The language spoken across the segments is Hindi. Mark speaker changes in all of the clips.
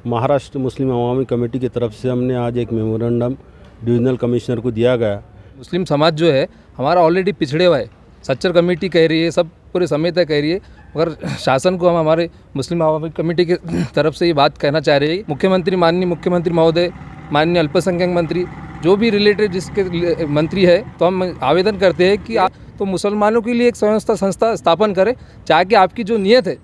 Speaker 1: महाराष्ट्र मुस्लिम अवामी कमेटी की तरफ से हमने आज एक मेमोरेंडम डिविजनल कमिश्नर को दिया गया।
Speaker 2: मुस्लिम समाज जो है हमारा ऑलरेडी पिछड़े हुआ है। सच्चर कमेटी कह रही है, सब पूरे समिति कह रही है, मगर शासन को हम हमारे मुस्लिम अवामी कमेटी की तरफ से ये बात कहना चाह रहे हैं। मुख्यमंत्री, माननीय मुख्यमंत्री महोदय, माननीय अल्पसंख्यक मंत्री, जो भी रिलेटेड जिसके मंत्री है, तो हम आवेदन करते हैं कि आप तो मुसलमानों के लिए एक संस्था स्थापन करें, चाहे आपकी जो नीयत है।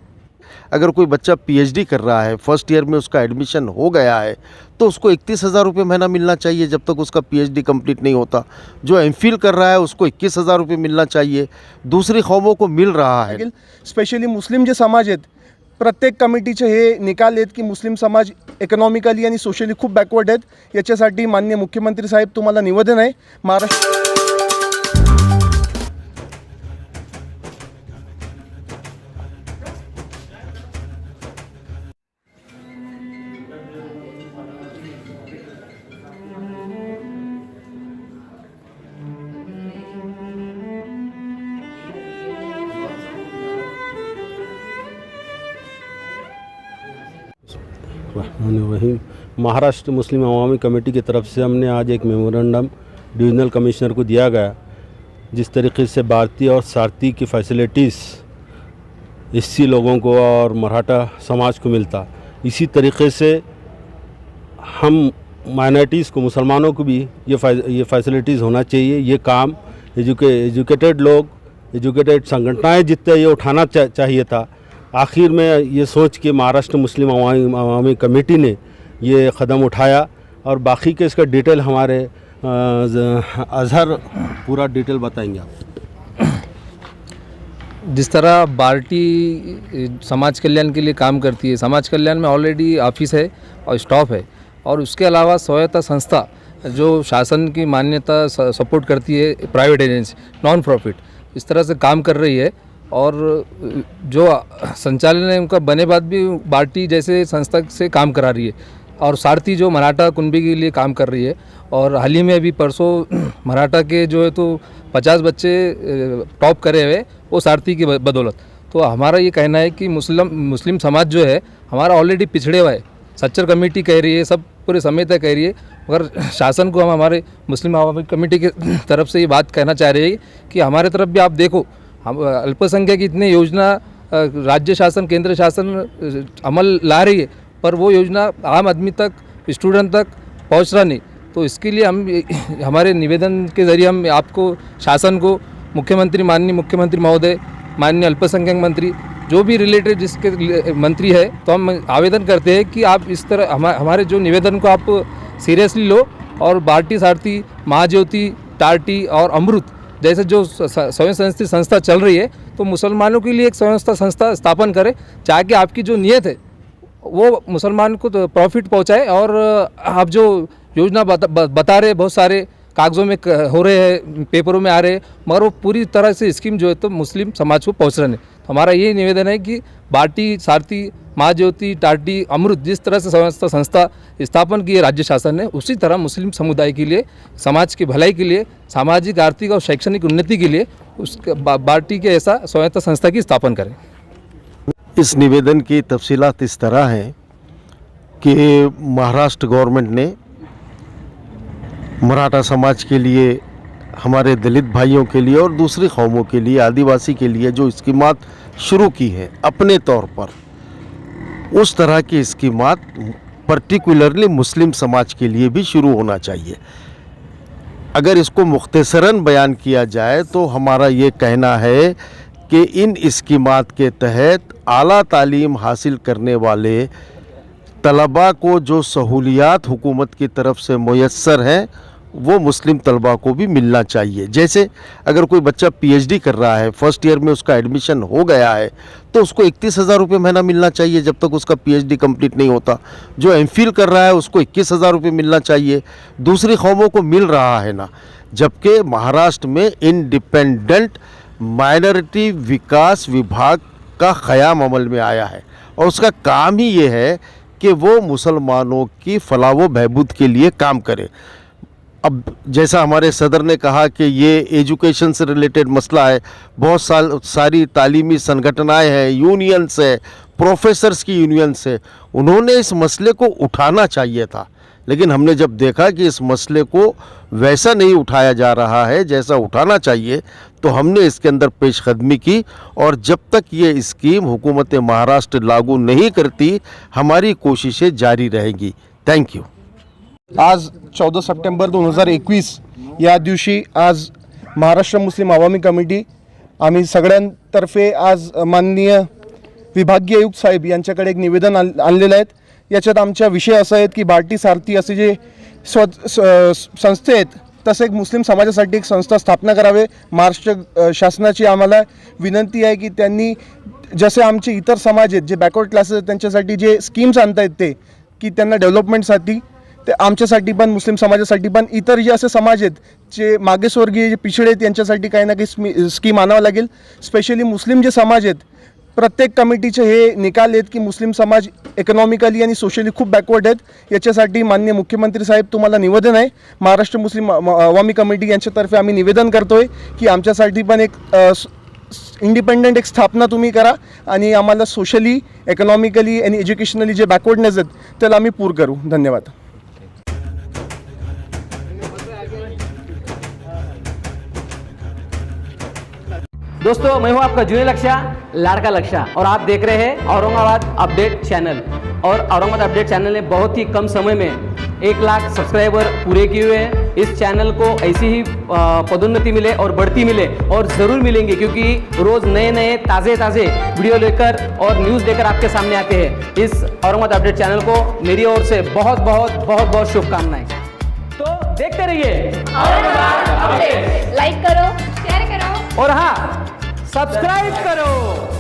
Speaker 3: अगर कोई बच्चा पीएचडी कर रहा है, फर्स्ट ईयर में उसका एडमिशन हो गया है, तो उसको 31,000 रुपये महीना मिलना चाहिए जब तक उसका पीएचडी कंप्लीट नहीं होता। जो एमफिल कर रहा है उसको 21,000 रुपये मिलना चाहिए। दूसरी कौमों को मिल रहा है।
Speaker 4: स्पेशली मुस्लिम जे समाज आहेत, प्रत्येक कमिटीचे हे निकाल आहेत की मुस्लिम समाज इकॉनॉमिकली आणि सोशली खूप बॅकवर्ड आहेत। याच्यासाठी माननीय मुख्यमंत्री साहेब तुम्हाला निवेदन आहे, महाराष्ट्र
Speaker 1: महाराष्ट्र मुस्लिम अवामी कमेटी की तरफ से हमने आज एक मेमोरेंडम डिविजनल कमिश्नर को दिया गया। जिस तरीके से भारतीय और सारथी की फैसिलिटीज़ एससी लोगों को और मराठा समाज को मिलता, इसी तरीके से हम माइनॉरिटीज़ को, मुसलमानों को भी ये फैसिलिटीज़ होना चाहिए। ये काम एजुकेटेड लोग, एजुकेटेड संगठनाएँ जितने ये उठाना चाहिए था। आखिर में ये सोच के महाराष्ट्र मुस्लिम अवामी कमेटी ने ये कदम उठाया और बाकी के इसका डिटेल हमारे अजहर पूरा डिटेल बताएंगे आप।
Speaker 2: जिस तरह बार्टी समाज कल्याण के लिए काम करती है, समाज कल्याण में ऑलरेडी ऑफिस है और स्टाफ है, और उसके अलावा स्वायत्त संस्था जो शासन की मान्यता सपोर्ट करती है, प्राइवेट एजेंसी, नॉन प्रॉफिट, इस तरह से काम कर रही है। और जो संचालन है उनका बने बाद भी बार्टी जैसे संस्था से काम करा रही है, और सारथी जो मराठा कुनबी के लिए काम कर रही है। और हाल ही में अभी परसों मराठा के जो है तो 50 बच्चे टॉप करे हुए, वो सारथी की बदौलत। तो हमारा ये कहना है कि मुस्लिम समाज जो है हमारा ऑलरेडी पिछड़े हुआ है। सच्चर कमेटी कह रही है, सब पूरे समिति कह रही है, मगर शासन को हम हमारे मुस्लिम अवामी कमेटी की तरफ से ये बात कहना चाह रहे हैं कि हमारे तरफ भी आप देखो, हम अल्पसंख्यक इतने योजना राज्य शासन, केंद्र शासन अमल ला रही है, पर वो योजना आम आदमी तक, स्टूडेंट तक पहुंच रहा नहीं। तो इसके लिए हम हमारे निवेदन के ज़रिए हम आपको, शासन को, मुख्यमंत्री, माननीय मुख्यमंत्री महोदय, माननीय अल्पसंख्यक मंत्री, जो भी रिलेटेड जिसके मंत्री है, तो हम आवेदन करते हैं कि आप इस तरह हमारे जो निवेदन को आप सीरियसली लो, और बार्टी, सारथी, महाज्योति, टार्टी और अमृत जैसे जो स्वयं संस्था संस्था चल रही है, तो मुसलमानों के लिए एक स्वयं संस्था स्थापन करें, चाहे कि आपकी जो नीयत है वो मुसलमान को तो प्रॉफिट पहुंचाए। और आप जो योजना बता रहे, बहुत सारे कागज़ों में हो रहे हैं, पेपरों में आ रहे हैं, मगर वो पूरी तरह से स्कीम जो है तो मुस्लिम समाज को पहुंच रहे हैं। तो हमारा ये निवेदन है कि बार्टी, सारथी, महाज्योति, टार्टी, अमृत जिस तरह से संस्था स्थापन की है राज्य शासन ने, उसी तरह मुस्लिम समुदाय के लिए, समाज की भलाई के लिए, सामाजिक, आर्थिक और शैक्षणिक उन्नति के लिए उसके बार्टी के ऐसा स्वायत्त संस्था की स्थापना करें।
Speaker 3: इस निवेदन की तफसीलात इस तरह हैं कि महाराष्ट्र गवर्नमेंट ने मराठा समाज के लिए, हमारे दलित भाइयों के लिए और दूसरी कौमों के लिए, आदिवासी के लिए जो स्कीमात शुरू की है अपने तौर पर, उस तरह की स्कीमात पर्टिकुलरली मुस्लिम समाज के लिए भी शुरू होना चाहिए। अगर इसको मुख्तसरन बयान किया जाए तो हमारा ये कहना है कि इन स्कीमात के तहत आला तालीम हासिल करने वाले तलबा को जो सहूलियात हुकूमत की तरफ से मुयस्सर हैं, वो मुस्लिम तलबा को भी मिलना चाहिए। जैसे अगर कोई बच्चा पीएचडी कर रहा है, फर्स्ट ईयर में उसका एडमिशन हो गया है, तो उसको 31,000 रुपये महीना मिलना चाहिए जब तक उसका पीएचडी कंप्लीट नहीं होता। जो एमफिल कर रहा है उसको 21,000 रुपये मिलना चाहिए। दूसरी कौमों को मिल रहा है ना, जबकि महाराष्ट्र में इंडिपेंडेंट माइनॉरिटी विकास विभाग का क़याम अमल में आया है, और उसका काम ही ये है कि वो मुसलमानों की फलाह व बहबूद के लिए काम करे। अब जैसा हमारे सदर ने कहा कि ये एजुकेशन से रिलेटेड मसला है, बहुत सारी तालीमी संगठनाएं हैं, यूनियंस है, प्रोफेसर्स की यूनियंस है, उन्होंने इस मसले को उठाना चाहिए था। लेकिन हमने जब देखा कि इस मसले को वैसा नहीं उठाया जा रहा है जैसा उठाना चाहिए, तो हमने इसके अंदर पेशकदमी की, और जब तक ये स्कीम हुकूमत महाराष्ट्र लागू नहीं करती, हमारी कोशिशें जारी रहेंगी। Thank you.
Speaker 4: आज 14 सप्टेंबर 2021 या दिवशी आज महाराष्ट्र मुस्लिम आवामी कमिटी आम्ही सगळ्यांतर्फे आज माननीय विभागीय आयुक्त साहेब यांच्याकडे एक निवेदन आणलेलं आहे। याच्यात आमच्या विषय असा आहेत की भारती सारथी असे जे संस्थे आहेत तसे एक मुस्लिम समाजासाठी एक संस्था स्थापना करावे। महाराष्ट्र शासनाची आम्हाला विनंती आहे की त्यांनी जसे आमचे इतर समाज आहेत जे बॅकवर्ड क्लासेस आहेत त्यांच्यासाठी जे स्कीम्स आणतायत ते की त्यांना डेव्हलपमेंटसाठी, ते आमच्यासाठी पण मुस्लिम समाजासाठी पण इतर जे असे समाज आहेत जे मागासवर्गीय जे पिछडे आहेत यांच्यासाठी काही ना काही स्कीम आणावं लागेल। स्पेशली मुस्लिम जे समाज आहेत प्रत्येक कमिटीचे हे निकाल आहेत की मुस्लिम समाज इकॉनॉमिकली आणि सोशली खूप बॅकवर्ड आहेत। याच्यासाठी माननीय मुख्यमंत्री साहेब तुम्हाला निवेदन आहे, महाराष्ट्र मुस्लिम आवामी कमिटी यांच्यातर्फे आम्ही निवेदन करतोय की आमच्यासाठी पण एक इंडिपेंडेंट एक स्थापना तुम्ही करा आणि आम्हाला सोशली, इकॉनॉमिकली आणि एज्युकेशनली जे बॅकवर्डनेस आहेत त्याला आम्ही पूर करू। धन्यवाद।
Speaker 5: दोस्तों, मैं हूं आपका जूनियर लक्ष्या, लाड़का लक्ष्या, और आप देख रहे हैं औरंगाबाद अपडेट चैनल। और औरंगाबाद अपडेट चैनल ने बहुत ही कम समय में 1 लाख सब्सक्राइबर पूरे किए हुए हैं। इस चैनल को ऐसी ही पदोन्नति मिले और बढ़ती मिले, और ज़रूर मिलेंगे, क्योंकि रोज़ नए नए ताज़े वीडियो लेकर और न्यूज़ लेकर आपके सामने आते हैं। इस औरंगाबाद अपडेट चैनल को मेरी ओर से बहुत बहुत बहुत बहुत शुभकामनाएं। तो देखते रहिए औरंगाबाद अपडेट।
Speaker 6: लाइक करो, शेयर करो
Speaker 5: और हाँ, सब्सक्राइब करो।